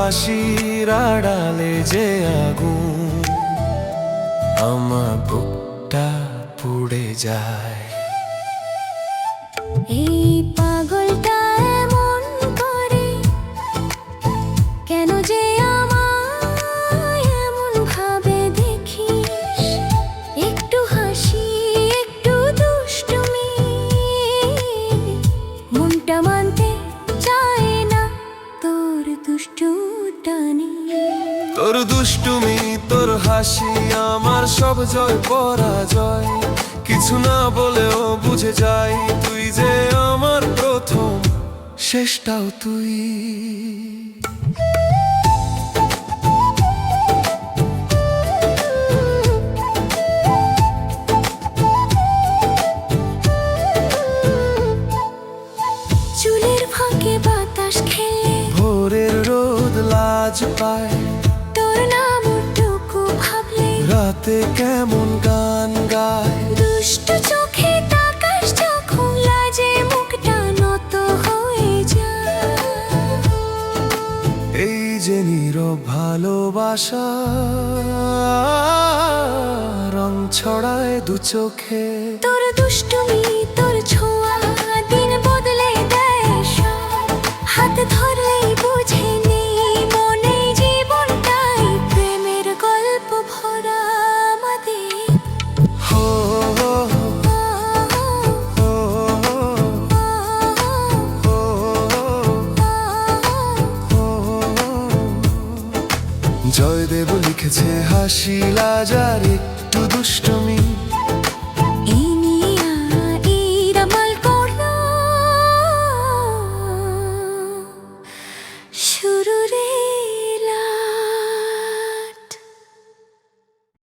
হাসির আড়ালে যে আগুন, আমার বুকটা পুড়ে যায়। এই পাগলটা এমন করে কেন যে আমায় এমন ভাবে দেখিস, একটু হাসি একটু দুষ্টুমি, মনটা মানতে চায় না তোর দুষ্টু টানি। তোর দুষ্টুমি তোর হাসি আমার সব জয় পরাজয়, কিছু না বলেও বুঝে যাই তুই যে আমার প্রথম, শেষটাও তুই। চুলের ফাঁকে বাতাস খেলে ভোরের রোদ লাজ পায়, তোর নামটুকু ভাবলে রাতে কেমন গান গায়। দুষ্ট চোখে তাকাস যখন লাজে মুখটা নত হয়ে যায়। এই যে নীরব ভালোবাসা রং ছড়ায় দু চোখে, তোর দুষ্টুমি তোর ছোঁয়া দিন বদলে দেয় সব, হাত ধরলেই বুঝে নেই মনে জীবনটাই প্রেমের গল্প ভরা আমাদের। হো হো হো হো হো। জয়দেব লিখেছে হাসি লাজার একটু দুষ্টুমি।